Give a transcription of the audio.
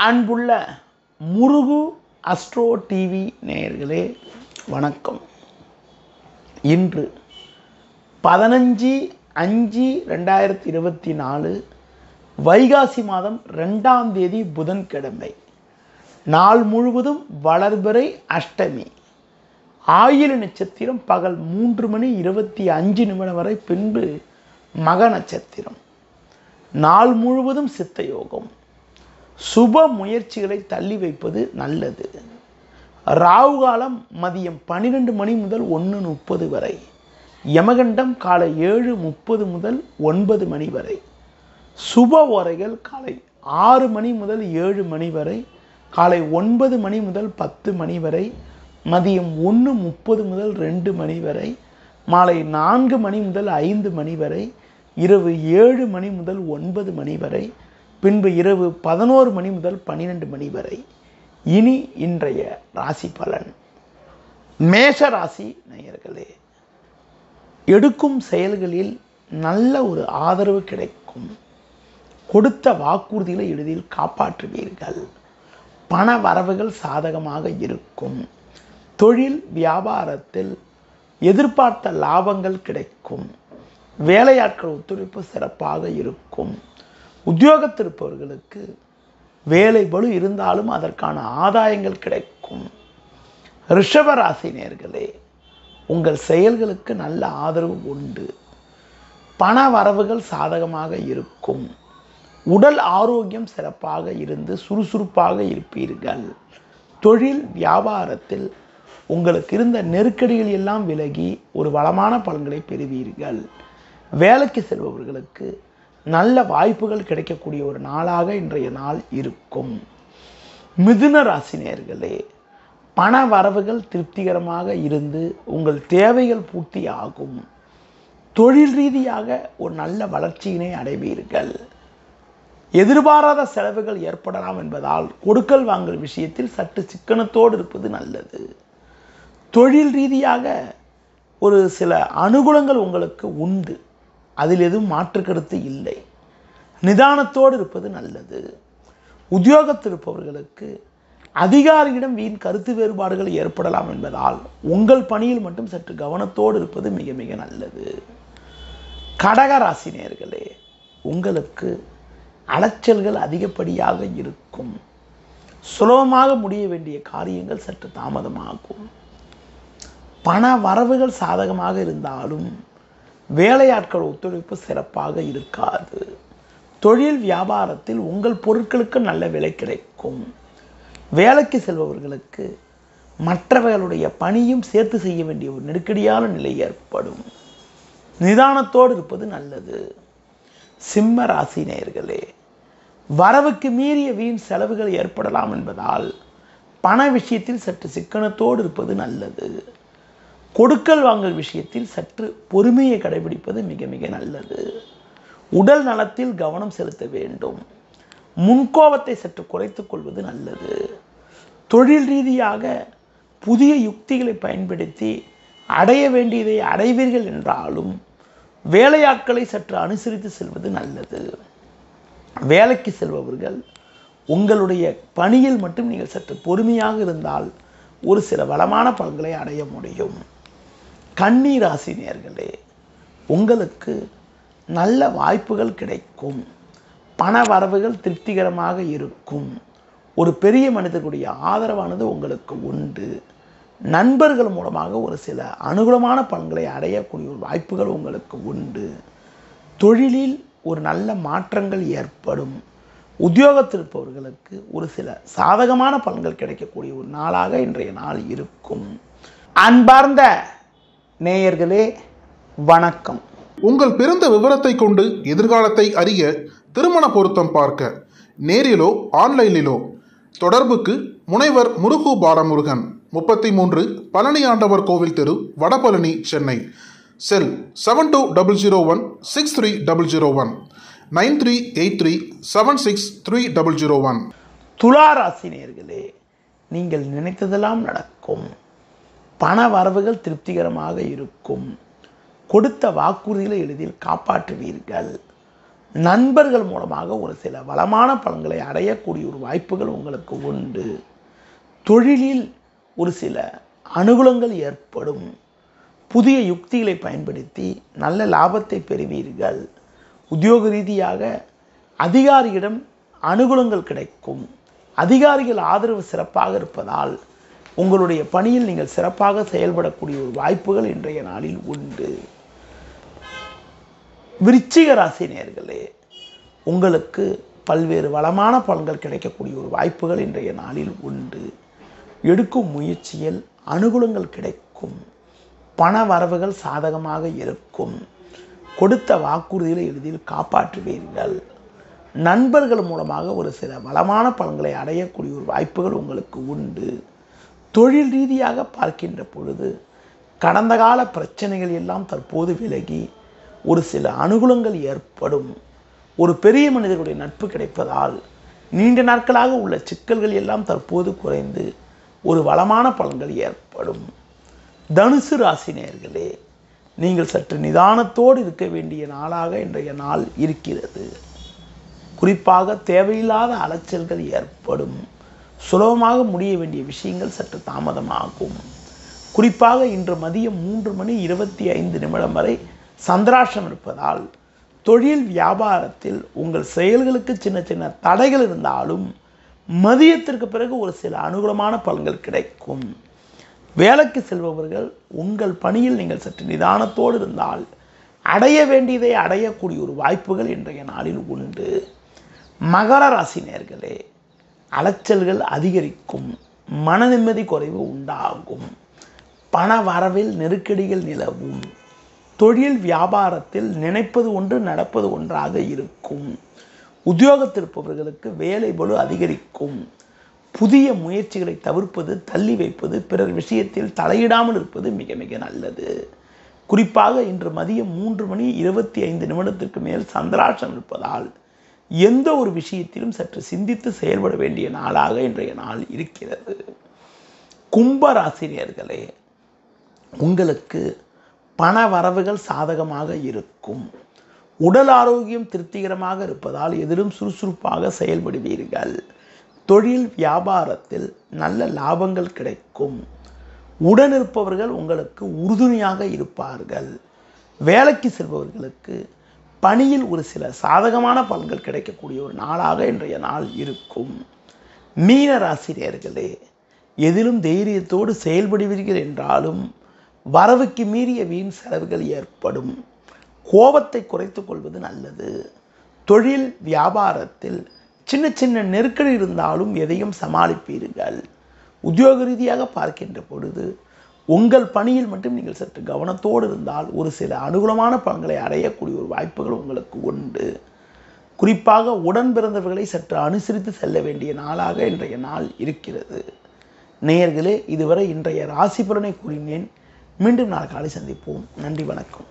அன்புள்ள முருகு astro TV நேயர்களே வணக்கம். இன்று 15/5/2024 வைகாசி மாதம் 2ஆம் தேதி புதன்கிழமை. நாள் முழுவதும் வளர்பிறை அஷ்டமி. ஆயில நட்சத்திரம் பகல் 3:25 வரை, பின்பு மக நட்சத்திரம். நாள் முழுவதும் சித்த யோகம். சுப முயற்சிகளை தள்ளி வைப்பது நல்லது. ராகு காலம் மதியம் 12 மணி முதல் 1:30 வரை. யமகண்டம் காலை 7:30 முதல் 9 மணி வரை. சுப ஓரைகள் காலை 6 மணி முதல் 7 மணி வரை, காலை 9 மணி முதல் 10 மணி வரை, மதியம் 1:30 முதல் 2 மணி வரை, மாலை 4 மணி முதல் 5 மணி வரை, இரவு 7 மணி முதல் 9 மணி வரை, பின்பு இரவு 11 மணி முதல் 12 மணி வரை. இனி இன்றைய ராசி பலன். மேஷ ராசி நேயர்களே, எடுக்கும் செயல்களில் நல்ல ஒரு ஆதரவு கிடைக்கும். கொடுத்த வாக்குறுதிகளை எளிதில் காப்பாற்றுவீர்கள். பண வரவுகள் சாதகமாக இருக்கும். தொழில் வியாபாரத்தில் எதிர்பார்த்த லாபங்கள் கிடைக்கும். வேலையாட்கள் ஒத்துழைப்பு சிறப்பாக இருக்கும். உத்தியோகத்தில் இருப்பவர்களுக்கு வேலை பளு இருந்தாலும் அதற்கான ஆதாயங்கள் கிடைக்கும். ரிஷப ராசி நேயர்களே, உங்கள் செயல்களுக்கு நல்ல ஆதரவு உண்டு. பண வரவுகள் சாதகமாக இருக்கும். உடல் ஆரோக்கியம் சிறப்பாக இருந்து சுறுசுறுப்பாக இருப்பீர்கள். தொழில் வியாபாரத்தில் உங்களுக்கு இருந்த நெருக்கடிகள் எல்லாம் விலகி ஒரு வளமான பலன்களை பெறுவீர்கள். வேலைக்கு செல்பவர்களுக்கு நல்ல வாய்ப்புகள் கிடைக்கக்கூடிய ஒரு நாளாக இன்றைய நாள் இருக்கும். மிதுன ராசி நேயர்களே, பண வரவுகள் திருப்திகரமாக இருந்து உங்கள் தேவைகள் பூர்த்தி ஆகும். தொழில் ரீதியாக ஒரு நல்ல வளர்ச்சியினை அடைவீர்கள். எதிர்பாராத செலவுகள் ஏற்படலாம் என்பதால் கொடுக்கல் வாங்கல் விஷயத்தில் சற்று சிக்கனத்தோடு இருப்பது நல்லது. தொழில் ரீதியாக ஒரு சில அனுகூலங்கள் உங்களுக்கு உண்டு, அதில் எதுவும் மாற்று கருத்து இல்லை. நிதானத்தோடு இருப்பது நல்லது. உத்தியோகத்தில் இருப்பவர்களுக்கு அதிகாரியிடம் வீண் கருத்து வேறுபாடுகள் ஏற்படலாம் என்பதால் உங்கள் பணியில் மட்டும் சற்று கவனத்தோடு இருப்பது மிக மிக நல்லது. கடக ராசி நேயர்களே, உங்களுக்கு அலைச்சல்கள் அதிகப்படியாக இருக்கும். சுலபமாக முடிய வேண்டிய காரியங்கள் சற்று தாமதமாகும். பண வரவுகள் சாதகமாக இருந்தாலும் வேலையாட்கள் ஒத்துழைப்பு சிறப்பாக இருக்காது. தொழில் வியாபாரத்தில் உங்கள் பொருட்களுக்கு நல்ல விலை கிடைக்கும். வேலைக்கு செல்பவர்களுக்கு மற்றவர்களுடைய பணியும் சேர்த்து செய்ய வேண்டிய ஒரு நெருக்கடியான நிலை ஏற்படும். நிதானத்தோடு இருப்பது நல்லது. சிம்ம ராசி நேயர்களே, வரவுக்கு மீறிய வீண் செலவுகள் ஏற்படலாம் என்பதால் பண விஷயத்தில் சற்று சிக்கனத்தோடு இருப்பது நல்லது. கொடுக்கல் வாங்கல் விஷயத்தில் சற்று பொறுமையை கடைபிடிப்பது மிக மிக நல்லது. உடல் நலத்தில் கவனம் செலுத்த வேண்டும். முன்கோபத்தை சற்று குறைத்துக் கொள்வது நல்லது. தொழில் ரீதியாக புதிய யுக்திகளை பயன்படுத்தி அடைய வேண்டியதை அடைவீர்கள் என்றாலும் வேலையாட்களை சற்று அனுசரித்து செல்வது நல்லது. வேலைக்கு செல்பவர்கள் உங்களுடைய பணியில் மட்டும் நீங்கள் சற்று பொறுமையாக இருந்தால் ஒரு சில வளமான பலன்களை அடைய முடியும். கன்னி ராசி நேயர்களே, உங்களுக்கு நல்ல வாய்ப்புகள் கிடைக்கும். பண வரவுகள் திருப்திகரமாக இருக்கும். ஒரு பெரிய மனிதர்களுடைய ஆதரவானது உங்களுக்கு உண்டு. நண்பர்கள் மூலமாக ஒரு சில அனுகூலமான பலன்களை அடையக்கூடிய ஒரு வாய்ப்புகள் உங்களுக்கு உண்டு. தொழிலில் ஒரு நல்ல மாற்றங்கள் ஏற்படும். உத்தியோகத்தில் இருப்பவர்களுக்கு ஒரு சில சாதகமான பலன்கள் கிடைக்கக்கூடிய ஒரு நாளாக இன்றைய நாள் இருக்கும். அன்பார்ந்த நேயர்களே வணக்கம். உங்கள் பிறந்த விவரத்தை கொண்டு எதிர்காலத்தை அறிய, திருமண பொருத்தம் பார்க்க நேரிலோ ஆன்லைனிலோ தொடர்புக்கு முனைவர் முருகு பாலமுருகன், 33 பழனி ஆண்டவர் கோவில் தெரு, வடபழனி, சென்னை. செல் 7200163001 9383763001. துலா ராசி நேயர்களே, நீங்கள் நினைத்ததெல்லாம் நடக்கும். பண வரவுகள் திருப்திகரமாக இருக்கும். கொடுத்த வாக்குறுதிகளை எளிதில் காப்பாற்றுவீர்கள். நண்பர்கள் மூலமாக ஒரு சில வளமான பலன்களை அடையக்கூடிய ஒரு வாய்ப்புகள் உங்களுக்கு உண்டு. தொழிலில் ஒரு சில அனுகூலங்கள் ஏற்படும். புதிய யுக்திகளை பயன்படுத்தி நல்ல லாபத்தை பெறுவீர்கள். உத்தியோக ரீதியாக அதிகாரியிடம் அனுகூலங்கள் கிடைக்கும். அதிகாரிகள் ஆதரவு சிறப்பாக இருப்பதால் உங்களுடைய பணியில் நீங்கள் சிறப்பாக செயல்படக்கூடிய ஒரு வாய்ப்புகள் இன்றைய நாளில் உண்டு. விருச்சிக ராசி நேயர்களே, உங்களுக்கு பல்வேறு வளமான பலன்கள் கிடைக்கக்கூடிய ஒரு வாய்ப்புகள் இன்றைய நாளில் உண்டு. எடுக்கும் முயற்சியில் அனுகூலங்கள் கிடைக்கும். பண வரவுகள் சாதகமாக இருக்கும். கொடுத்த வாக்குறுதிகளை எளிதில் காப்பாற்றுவீர்கள். நண்பர்கள் மூலமாக ஒரு சில வளமான பலன்களை அடையக்கூடிய ஒரு வாய்ப்புகள் உங்களுக்கு உண்டு. தொழில் ரீதியாக பார்க்கின்ற பொழுது கடந்த கால பிரச்சனைகள் எல்லாம் தற்போது விலகி ஒரு சில அனுகூலங்கள் ஏற்படும். ஒரு பெரிய மனிதர்களுடைய நட்பு கிடைப்பதால் நீண்ட நாட்களாக உள்ள சிக்கல்கள் எல்லாம் தற்போது குறைந்து ஒரு வளமான பலன்கள் ஏற்படும். தனுசு ராசி நேயர்களே, நீங்கள் சற்று நிதானத்தோடு இருக்க வேண்டிய நாளாக இன்றைய நாள் இருக்கிறது. குறிப்பாக தேவையில்லாத அலைச்சல்கள் ஏற்படும். சுலபமாக முடிய வேண்டிய விஷயங்கள் சற்று தாமதமாகும். குறிப்பாக இன்று மதியம் 3:25 வரை சந்திராஷ்டம் இருப்பதால் தொழில் வியாபாரத்தில் உங்கள் செயல்களுக்கு சின்ன சின்ன தடைகள் இருந்தாலும் மதியத்திற்கு பிறகு ஒரு சில அனுகூலமான பலன்கள் கிடைக்கும். வேலைக்கு செல்பவர்கள் உங்கள் பணியில் நீங்கள் சற்று நிதானத்தோடு இருந்தால் அடைய வேண்டியதை அடையக்கூடிய ஒரு வாய்ப்புகள் இன்றைய நாளில் உண்டு. மகர ராசி நேயர்களே, அலைச்சல்கள் அதிகரிக்கும். மன நிம்மதி குறைவு உண்டாகும். பண வரவில் நெருக்கடிகள் நிலவும். தொழில் வியாபாரத்தில் நினைப்பது ஒன்று நடப்பது ஒன்றாக இருக்கும். உத்தியோகத்திருப்பவர்களுக்கு வேலை பளு அதிகரிக்கும். புதிய முயற்சிகளை தவிர்ப்பது, தள்ளி வைப்பது, பிறர் விஷயத்தில் தலையிடாமல் இருப்பது மிக மிக நல்லது. குறிப்பாக இன்று மதியம் 3:25 மேல் சந்திராஷ்டம் இருப்பதால் எந்த ஒரு விஷயத்திலும் சற்று சிந்தித்து செயல்பட வேண்டிய நாளாக இன்றைய நாள் இருக்கிறது. கும்பராசி நேயர்களே, உங்களுக்கு பண வரவுகள் சாதகமாக இருக்கும். உடல் ஆரோக்கியம் திருப்திகரமாக இருப்பதால் எதிலும் சுறுசுறுப்பாக செயல்படுவீர்கள். தொழில் வியாபாரத்தில் நல்ல லாபங்கள் கிடைக்கும். உடனிருப்பவர்கள் உங்களுக்கு உறுதுணையாக இருப்பார்கள். வேலைக்கு செல்பவர்களுக்கு பணியில் ஒரு சில சாதகமான பலன்கள் கிடைக்கக்கூடிய ஒரு நாளாக இன்றைய நாள் இருக்கும். மீன ராசி நேயர்களே, எதிலும் தைரியத்தோடு செயல்படுவீர்கள் என்றாலும் வரவுக்கு மீறிய வீண் செலவுகள் ஏற்படும். கோபத்தை குறைத்துக் கொள்வது நல்லது. தொழில் வியாபாரத்தில் சின்ன சின்ன நெருக்கடி இருந்தாலும் எதையும் சமாளிப்பீர்கள். உத்தியோக ரீதியாக பார்க்கின்ற பொழுது உங்கள் பணியில் மட்டும் நீங்கள் சற்று கவனத்தோடு இருந்தால் ஒரு சில அனுகூலமான பலன்களை அடையக்கூடிய ஒரு வாய்ப்புகள் உங்களுக்கு உண்டு. குறிப்பாக உடன் பிறந்தவர்களை சற்று அனுசரித்து செல்ல வேண்டிய நாளாக இன்றைய நாள் இருக்கிறது. நேயர்களே, இதுவரை இன்றைய ராசி பலனை கூறினேன். மீண்டும் நாளை காலை சந்திப்போம். நன்றி, வணக்கம்.